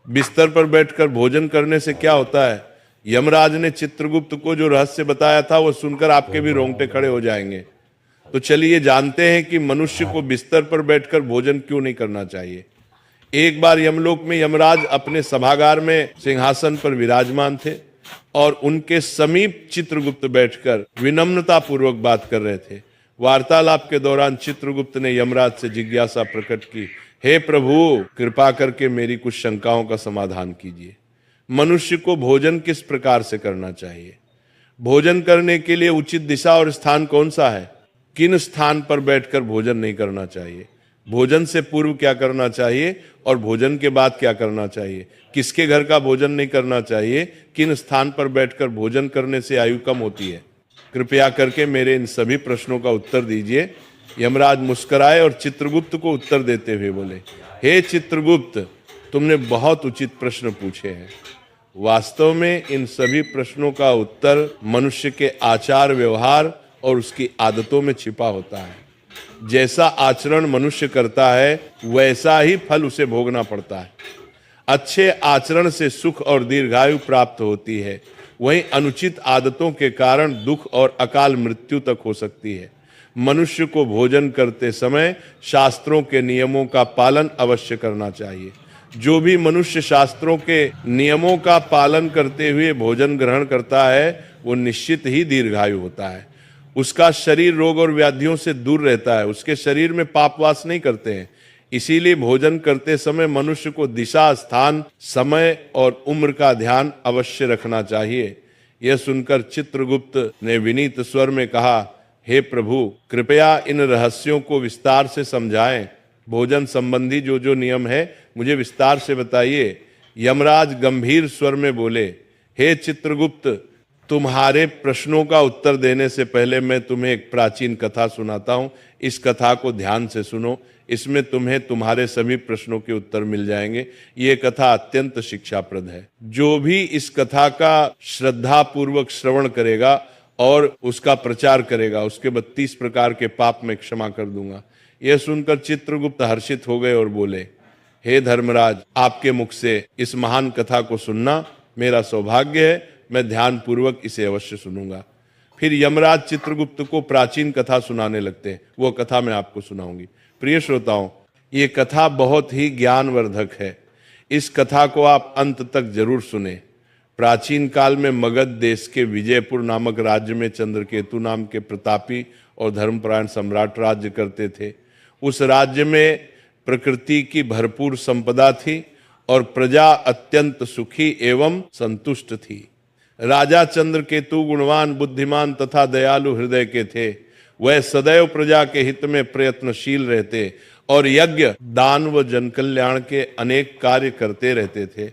बिस्तर पर बैठकर भोजन करने से क्या होता है? यमराज ने चित्रगुप्त को जो रहस्य बताया था वो सुनकर आपके भी रोंगटे खड़े हो जाएंगे। तो चलिए जानते हैं कि मनुष्य को बिस्तर पर बैठकर भोजन क्यों नहीं करना चाहिए। एक बार यमलोक में यमराज अपने सभागार में सिंहासन पर विराजमान थे और उनके समीप चित्रगुप्त बैठकर विनम्रता पूर्वक बात कर रहे थे। वार्तालाप के दौरान चित्रगुप्त ने यमराज से जिज्ञासा प्रकट की, हे प्रभु, कृपा करके मेरी कुछ शंकाओं का समाधान कीजिए। मनुष्य को भोजन किस प्रकार से करना चाहिए? भोजन करने के लिए उचित दिशा और स्थान कौन सा है? किन स्थान पर बैठकर भोजन नहीं करना चाहिए? भोजन से पूर्व क्या करना चाहिए और भोजन के बाद क्या करना चाहिए? किसके घर का भोजन नहीं करना चाहिए? किन स्थान पर बैठकर भोजन करने से आयु कम होती है? कृपया करके मेरे इन सभी प्रश्नों का उत्तर दीजिए। यमराज मुस्कुराए और चित्रगुप्त को उत्तर देते हुए बोले, हे चित्रगुप्त, तुमने बहुत उचित प्रश्न पूछे हैं। वास्तव में इन सभी प्रश्नों का उत्तर मनुष्य के आचार व्यवहार और उसकी आदतों में छिपा होता है। जैसा आचरण मनुष्य करता है वैसा ही फल उसे भोगना पड़ता है। अच्छे आचरण से सुख और दीर्घायु प्राप्त होती है, वहीं अनुचित आदतों के कारण दुख और अकाल मृत्यु तक हो सकती है। मनुष्य को भोजन करते समय शास्त्रों के नियमों का पालन अवश्य करना चाहिए। जो भी मनुष्य शास्त्रों के नियमों का पालन करते हुए भोजन ग्रहण करता है वो निश्चित ही दीर्घायु होता है। उसका शरीर रोग और व्याधियों से दूर रहता है, उसके शरीर में पापवास नहीं करते हैं। इसीलिए भोजन करते समय मनुष्य को दिशा, स्थान, समय और उम्र का ध्यान अवश्य रखना चाहिए। यह सुनकर चित्रगुप्त ने विनीत स्वर में कहा, हे प्रभु, कृपया इन रहस्यों को विस्तार से समझाएं। भोजन संबंधी जो जो नियम है मुझे विस्तार से बताइए। यमराज गंभीर स्वर में बोले, हे चित्रगुप्त, तुम्हारे प्रश्नों का उत्तर देने से पहले मैं तुम्हें एक प्राचीन कथा सुनाता हूं। इस कथा को ध्यान से सुनो, इसमें तुम्हें तुम्हारे सभी प्रश्नों के उत्तर मिल जाएंगे। ये कथा अत्यंत शिक्षाप्रद है। जो भी इस कथा का श्रद्धा पूर्वक श्रवण करेगा और उसका प्रचार करेगा, उसके 32 प्रकार के पाप मैं क्षमा कर दूंगा। यह सुनकर चित्रगुप्त हर्षित हो गए और बोले, हे धर्मराज, आपके मुख से इस महान कथा को सुनना मेरा सौभाग्य है। मैं ध्यान पूर्वक इसे अवश्य सुनूंगा। फिर यमराज चित्रगुप्त को प्राचीन कथा सुनाने लगते हैं। वो कथा मैं आपको सुनाऊंगी। प्रिय श्रोताओं, ये कथा बहुत ही ज्ञानवर्धक है। इस कथा को आप अंत तक जरूर सुने। प्राचीन काल में मगध देश के विजयपुर नामक राज्य में चंद्रकेतु नाम के प्रतापी और धर्मपरायण सम्राट राज्य करते थे। उस राज्य में प्रकृति की भरपूर संपदा थी और प्रजा अत्यंत सुखी एवं संतुष्ट थी। राजा चंद्रकेतु गुणवान, बुद्धिमान तथा दयालु हृदय के थे। वह सदैव प्रजा के हित में प्रयत्नशील रहते और यज्ञ, दान व जनकल्याण के अनेक कार्य करते रहते थे।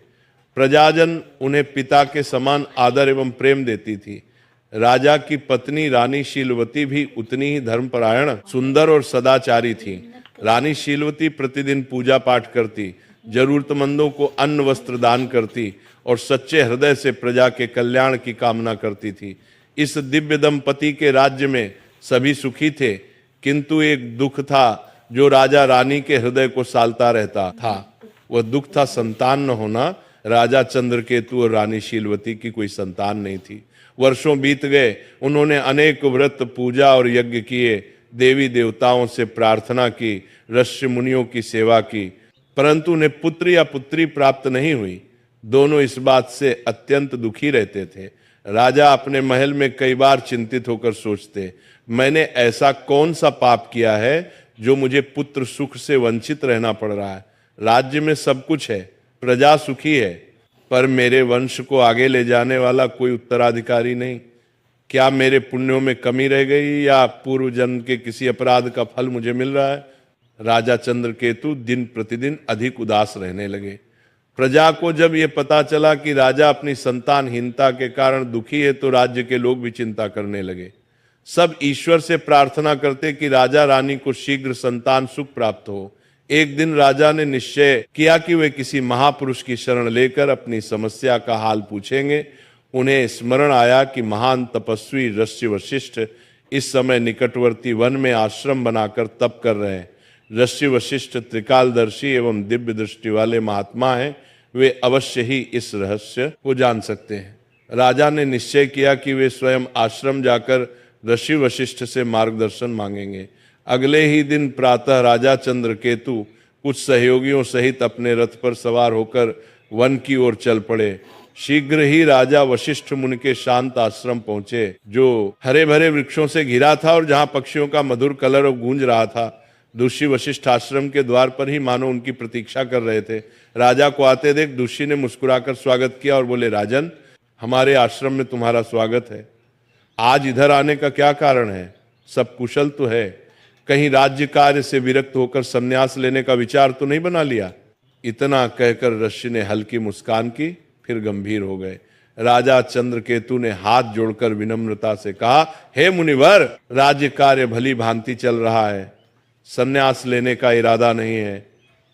प्रजाजन उन्हें पिता के समान आदर एवं प्रेम देती थी। राजा की पत्नी रानी शीलवती भी उतनी ही धर्मपरायण, सुंदर और सदाचारी थी। रानी शीलवती प्रतिदिन पूजा पाठ करती, जरूरतमंदों को अन्न वस्त्र दान करती और सच्चे हृदय से प्रजा के कल्याण की कामना करती थी। इस दिव्य दंपति के राज्य में सभी सुखी थे, किंतु एक दुख था जो राजा रानी के हृदय को सालता रहता था। वह दुख था संतान न होना। राजा चंद्रकेतु और रानी शीलवती की कोई संतान नहीं थी। वर्षों बीत गए, उन्होंने अनेक व्रत, पूजा और यज्ञ किए, देवी देवताओं से प्रार्थना की, ऋषि मुनियों की सेवा की, परंतु उन्हें पुत्र या पुत्री प्राप्त नहीं हुई। दोनों इस बात से अत्यंत दुखी रहते थे। राजा अपने महल में कई बार चिंतित होकर सोचते, मैंने ऐसा कौन सा पाप किया है जो मुझे पुत्र सुख से वंचित रहना पड़ रहा है। राज्य में सब कुछ है, प्रजा सुखी है, पर मेरे वंश को आगे ले जाने वाला कोई उत्तराधिकारी नहीं। क्या मेरे पुण्यों में कमी रह गई या पूर्व जन्म के किसी अपराध का फल मुझे मिल रहा है? राजा चंद्रकेतु दिन प्रतिदिन अधिक उदास रहने लगे। प्रजा को जब ये पता चला कि राजा अपनी संतानहीनता के कारण दुखी है तो राज्य के लोग भी चिंता करने लगे। सब ईश्वर से प्रार्थना करते कि राजा रानी को शीघ्र संतान सुख प्राप्त हो। एक दिन राजा ने निश्चय किया कि वे किसी महापुरुष की शरण लेकर अपनी समस्या का हाल पूछेंगे। उन्हें स्मरण आया कि महान तपस्वी ऋषि वशिष्ठ इस समय निकटवर्ती वन में आश्रम बनाकर तप कर रहे हैं। ऋषि वशिष्ठ त्रिकालदर्शी एवं दिव्य दृष्टि वाले महात्मा हैं। वे अवश्य ही इस रहस्य को जान सकते हैं। राजा ने निश्चय किया कि वे स्वयं आश्रम जाकर ऋषि वशिष्ठ से मार्गदर्शन मांगेंगे। अगले ही दिन प्रातः राजा चंद्रकेतु कुछ सहयोगियों सहित अपने रथ पर सवार होकर वन की ओर चल पड़े। शीघ्र ही राजा वशिष्ठ मुनि के शांत आश्रम पहुंचे, जो हरे भरे वृक्षों से घिरा था और जहां पक्षियों का मधुर कलरव गूंज रहा था। ऋषि वशिष्ठ आश्रम के द्वार पर ही मानो उनकी प्रतीक्षा कर रहे थे। राजा को आते देख ऋषि ने मुस्कुराकर स्वागत किया और बोले, राजन, हमारे आश्रम में तुम्हारा स्वागत है। आज इधर आने का क्या कारण है? सब कुशल तो है? कहीं राज्य कार्य से विरक्त होकर संन्यास लेने का विचार तो नहीं बना लिया? इतना कहकर ऋषि ने हल्की मुस्कान की, फिर गंभीर हो गए। राजा चंद्रकेतु ने हाथ जोड़कर विनम्रता से कहा, हे मुनिवर, राज्य कार्य भली भांति चल रहा है, संन्यास लेने का इरादा नहीं है,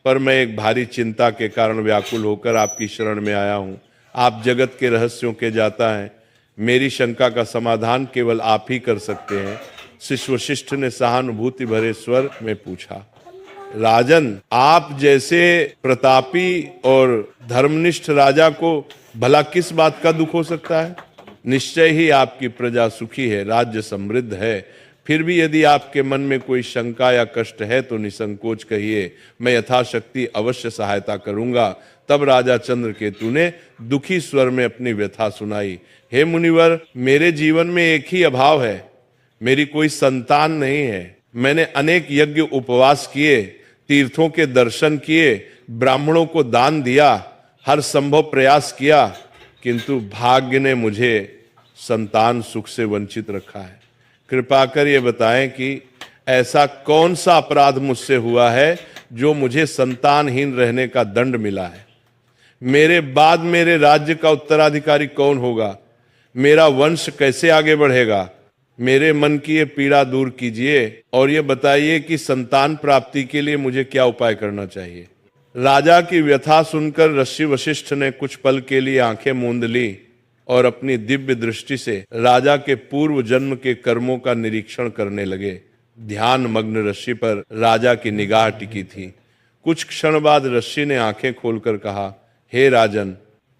पर मैं एक भारी चिंता के कारण व्याकुल होकर आपकी शरण में आया हूं। आप जगत के रहस्यों के जाता है, मेरी शंका का समाधान केवल आप ही कर सकते हैं। शिष्य वशिष्ठ ने सहानुभूति भरे स्वर में पूछा, राजन, आप जैसे प्रतापी और धर्मनिष्ठ राजा को भला किस बात का दुख हो सकता है? निश्चय ही आपकी प्रजा सुखी है, राज्य समृद्ध है। फिर भी यदि आपके मन में कोई शंका या कष्ट है तो निसंकोच कहिए, मैं यथाशक्ति अवश्य सहायता करूंगा। तब राजा चंद्रकेतु ने दुखी स्वर में अपनी व्यथा सुनाई। हे मुनिवर, मेरे जीवन में एक ही अभाव है, मेरी कोई संतान नहीं है। मैंने अनेक यज्ञ उपवास किए, तीर्थों के दर्शन किए, ब्राह्मणों को दान दिया, हर संभव प्रयास किया, किंतु भाग्य ने मुझे संतान सुख से वंचित रखा है। कृपा कर ये बताएं कि ऐसा कौन सा अपराध मुझसे हुआ है जो मुझे संतानहीन रहने का दंड मिला है? मेरे बाद मेरे राज्य का उत्तराधिकारी कौन होगा? मेरा वंश कैसे आगे बढ़ेगा? मेरे मन की ये पीड़ा दूर कीजिए और ये बताइए कि संतान प्राप्ति के लिए मुझे क्या उपाय करना चाहिए। राजा की व्यथा सुनकर ऋषि वशिष्ठ ने कुछ पल के लिए आंखें मूंद ली और अपनी दिव्य दृष्टि से राजा के पूर्व जन्म के कर्मों का निरीक्षण करने लगे। ध्यान मग्न ऋषि पर राजा की निगाह टिकी थी। कुछ क्षण बाद ऋषि ने आंखें खोलकर कहा, हे राजन,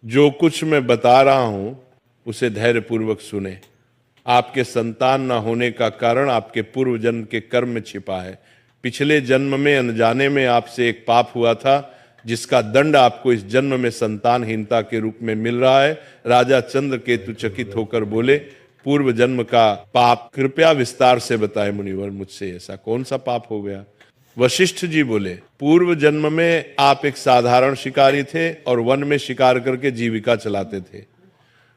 जो कुछ मैं बता रहा हूं उसे धैर्यपूर्वक सुने। आपके संतान न होने का कारण आपके पूर्व जन्म के कर्म में छिपा है। पिछले जन्म में अनजाने में आपसे एक पाप हुआ था, जिसका दंड आपको इस जन्म में संतानहीनता के रूप में मिल रहा है। राजा चंद्रकेतु चकित होकर बोले, पूर्व जन्म का पाप कृपया विस्तार से बताएं मुनिवर, मुझसे ऐसा कौन सा पाप हो गया? वशिष्ठ जी बोले, पूर्व जन्म में आप एक साधारण शिकारी थे और वन में शिकार करके जीविका चलाते थे।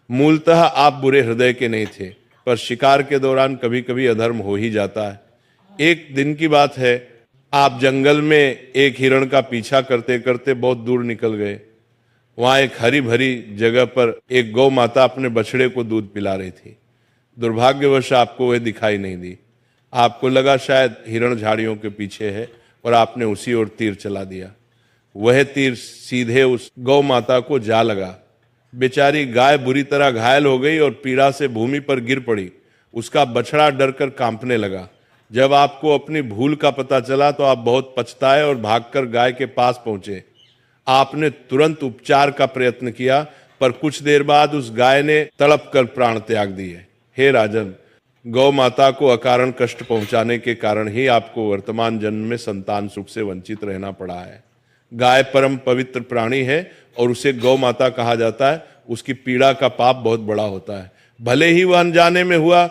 मूलतः आप बुरे हृदय के नहीं थे, पर शिकार के दौरान कभी कभी अधर्म हो ही जाता है। एक दिन की बात है, आप जंगल में एक हिरण का पीछा करते करते बहुत दूर निकल गए। वहां एक हरी भरी जगह पर एक गौ माता अपने बछड़े को दूध पिला रही थी। दुर्भाग्यवश आपको वह दिखाई नहीं दी। आपको लगा शायद हिरण झाड़ियों के पीछे है और आपने उसी ओर तीर चला दिया। वह तीर सीधे उस गौ माता को जा लगा। बेचारी गाय बुरी तरह घायल हो गई और पीड़ा से भूमि पर गिर पड़ी। उसका बछड़ा डरकर कांपने लगा। जब आपको अपनी भूल का पता चला तो आप बहुत पछताए और भागकर गाय के पास पहुंचे। आपने तुरंत उपचार का प्रयत्न किया, पर कुछ देर बाद उस गाय ने तड़प कर प्राण त्याग दिए। हे राजन, गौ माता को अकारण कष्ट पहुंचाने के कारण ही आपको वर्तमान जन्म में संतान सुख से वंचित रहना पड़ा है। गाय परम पवित्र प्राणी है और उसे गौ माता कहा जाता है। उसकी पीड़ा का पाप बहुत बड़ा होता है। भले ही वह अनजाने में हुआ,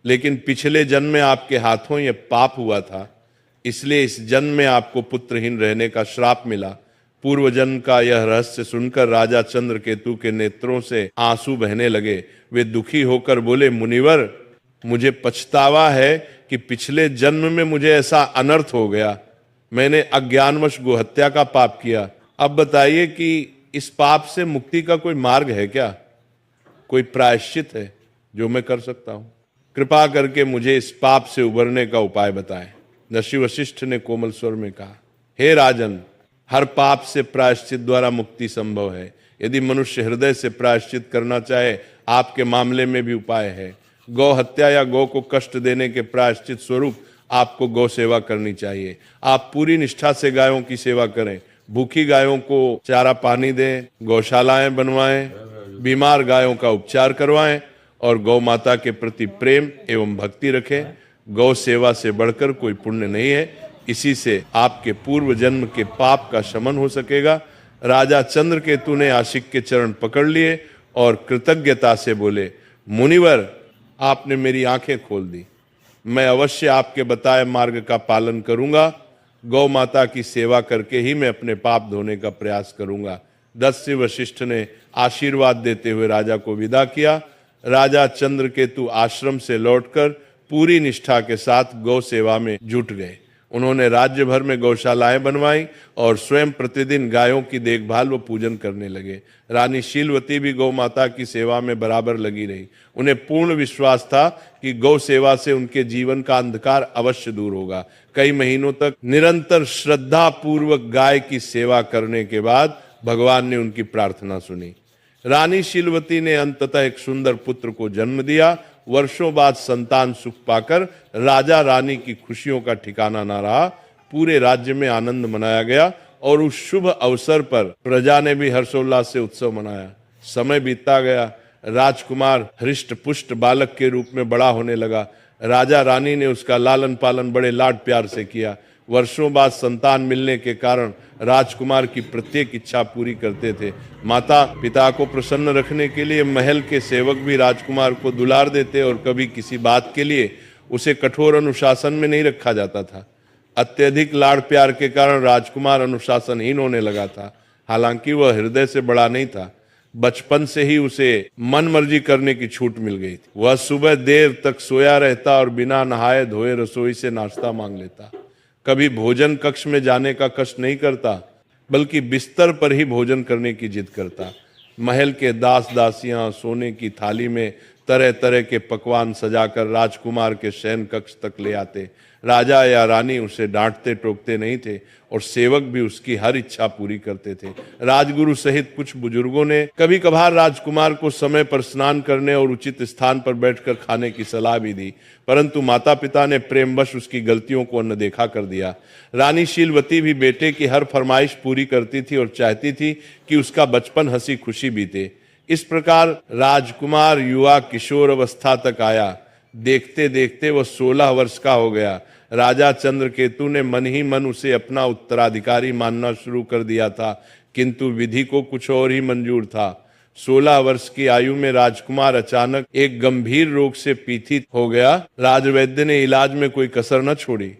लेकिन पिछले जन्म में आपके हाथों यह पाप हुआ था, इसलिए इस जन्म में आपको पुत्रहीन रहने का श्राप मिला। पूर्व जन्म का यह रहस्य सुनकर राजा चंद्रकेतु के नेत्रों से आंसू बहने लगे। वे दुखी होकर बोले, मुनिवर, मुझे पछतावा है कि पिछले जन्म में मुझे ऐसा अनर्थ हो गया। मैंने अज्ञानवश गोहत्या का पाप किया। अब बताइए कि इस पाप से मुक्ति का कोई मार्ग है क्या? कोई प्रायश्चित है जो मैं कर सकता हूं? कृपा करके मुझे इस पाप से उबरने का उपाय बताएं। ऋषि वशिष्ठ ने कोमल स्वर में कहा, हे राजन, हर पाप से प्रायश्चित द्वारा मुक्ति संभव है। यदि मनुष्य हृदय से प्रायश्चित करना चाहे, आपके मामले में भी उपाय है। गौ हत्या या गौ को कष्ट देने के प्रायश्चित स्वरूप आपको गौ सेवा करनी चाहिए। आप पूरी निष्ठा से गायों की सेवा करें, भूखी गायों को चारा पानी दें, गौशालाएं बनवाएं, बीमार गायों का उपचार करवाएं और गौ माता के प्रति प्रेम एवं भक्ति रखें। गौ सेवा से बढ़कर कोई पुण्य नहीं है। इसी से आपके पूर्व जन्म के पाप का शमन हो सकेगा। राजा चंद्रकेतु ने आशिक के चरण पकड़ लिए और कृतज्ञता से बोले, मुनिवर, आपने मेरी आंखें खोल दी। मैं अवश्य आपके बताए मार्ग का पालन करूंगा। गौ माता की सेवा करके ही मैं अपने पाप धोने का प्रयास करूंगा। दत्स्य वशिष्ठ ने आशीर्वाद देते हुए राजा को विदा किया। राजा चंद्रकेतु आश्रम से लौटकर पूरी निष्ठा के साथ गौ सेवा में जुट गए। उन्होंने राज्य भर में गौशालाएं बनवाई और स्वयं प्रतिदिन गायों की देखभाल व पूजन करने लगे। रानी शीलवती भी गौ माता की सेवा में बराबर लगी रही। उन्हें पूर्ण विश्वास था कि गौ सेवा से उनके जीवन का अंधकार अवश्य दूर होगा। कई महीनों तक निरंतर श्रद्धा पूर्वक गाय की सेवा करने के बाद भगवान ने उनकी प्रार्थना सुनी। रानी शीलवती ने अंततः एक सुंदर पुत्र को जन्म दिया। वर्षों बाद संतान सुख पाकर राजा रानी की खुशियों का ठिकाना न रहा। पूरे राज्य में आनंद मनाया गया और उस शुभ अवसर पर प्रजा ने भी हर्षोल्लास से उत्सव मनाया। समय बीतता गया। राजकुमार हृष्ट पुष्ट बालक के रूप में बड़ा होने लगा। राजा रानी ने उसका लालन पालन बड़े लाड प्यार से किया। वर्षों बाद संतान मिलने के कारण राजकुमार की प्रत्येक इच्छा पूरी करते थे। माता पिता को प्रसन्न रखने के लिए महल के सेवक भी राजकुमार को दुलार देते और कभी किसी बात के लिए उसे कठोर अनुशासन में नहीं रखा जाता था। अत्यधिक लाड़ प्यार के कारण राजकुमार अनुशासनहीन होने लगा था। हालांकि वह हृदय से बड़ा नहीं था। बचपन से ही उसे मन मर्जी करने की छूट मिल गई थी। वह सुबह देर तक सोया रहता और बिना नहाए धोए रसोई से नाश्ता मांग लेता। कभी भोजन कक्ष में जाने का कष्ट नहीं करता, बल्कि बिस्तर पर ही भोजन करने की जिद करता। महल के दास दासियां सोने की थाली में तरह तरह के पकवान सजाकर राजकुमार के शयन कक्ष तक ले आते। राजा या रानी उसे डांटते टोकते नहीं थे और सेवक भी उसकी हर इच्छा पूरी करते थे। राजगुरु सहित कुछ बुजुर्गों ने कभी कभार राजकुमार को समय पर स्नान करने और उचित स्थान पर बैठकर खाने की सलाह भी दी, परंतु माता पिता ने प्रेमवश उसकी गलतियों को अनदेखा कर दिया। रानी शीलवती भी बेटे की हर फरमाइश पूरी करती थी और चाहती थी कि उसका बचपन हंसी खुशी बीते। इस प्रकार राजकुमार युवा किशोर अवस्था तक आया। देखते देखते वह 16 वर्ष का हो गया। राजा चंद्रकेतु ने मन ही मन उसे अपना उत्तराधिकारी मानना शुरू कर दिया था, किंतु विधि को कुछ और ही मंजूर था। 16 वर्ष की आयु में राजकुमार अचानक एक गंभीर रोग से पीड़ित हो गया। राजवैद्य ने इलाज में कोई कसर न छोड़ी।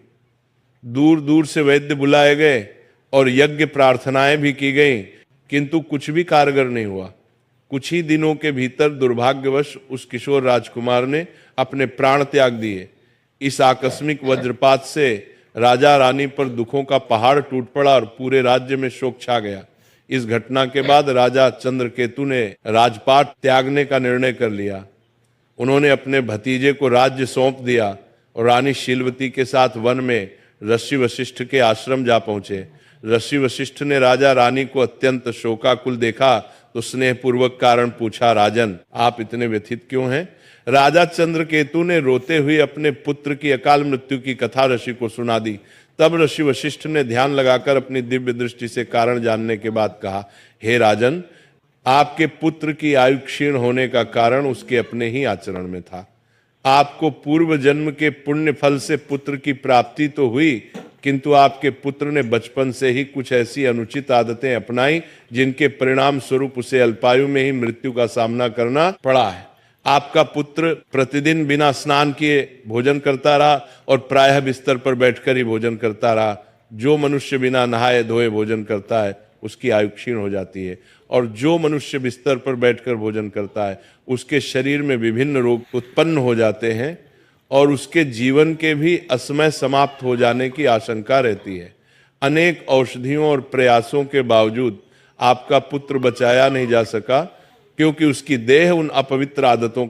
दूर दूर से वैद्य बुलाए गए और यज्ञ प्रार्थनाएं भी की गईं, किंतु कुछ भी कारगर नहीं हुआ। कुछ ही दिनों के भीतर दुर्भाग्यवश उस किशोर राजकुमार ने अपने प्राण त्याग दिए। इस आकस्मिक वज्रपात से राजा रानी पर दुखों का पहाड़ टूट पड़ा और पूरे राज्य में शोक छा गया। इस घटना के बाद राजा चंद्रकेतु ने राजपाट त्यागने का निर्णय कर लिया। उन्होंने अपने भतीजे को राज्य सौंप दिया और रानी शीलवती के साथ वन में ऋषि वशिष्ठ के आश्रम जा पहुंचे। ऋषि वशिष्ठ ने राजा रानी को अत्यंत शोकाकुल देखा तो स्नेहपूर्वक कारण पूछा, राजन, आप इतने व्यथित क्यों हैं? राजा चंद्रकेतु ने रोते हुए अपने पुत्र की अकाल मृत्यु की कथा ऋषि को सुना दी। तब ऋषि वशिष्ठ ने ध्यान लगाकर अपनी दिव्य दृष्टि से कारण जानने के बाद कहा, हे राजन, आपके पुत्र की आयु क्षीण होने का कारण उसके अपने ही आचरण में था। आपको पूर्व जन्म के पुण्य फल से पुत्र की प्राप्ति तो हुई, किंतु आपके पुत्र ने बचपन से ही कुछ ऐसी अनुचित आदतें अपनाई जिनके परिणाम स्वरूप उसे अल्पायु में ही मृत्यु का सामना करना पड़ा है। आपका पुत्र प्रतिदिन बिना स्नान किए भोजन करता रहा और प्रायः बिस्तर पर बैठकर ही भोजन करता रहा। जो मनुष्य बिना नहाए धोए भोजन करता है उसकी आयु क्षीण हो जाती है, और जो मनुष्य बिस्तर पर बैठकर भोजन करता है उसके शरीर में विभिन्न रोग उत्पन्न हो जाते हैं और उसके जीवन के भी असमय समाप्त हो जाने की आशंका रहती है। अनेक औषधियों और प्रयासों के बावजूद आपका पुत्र बचाया नहीं जा सका, क्योंकि उसकी देह उन अपवित्र आदतों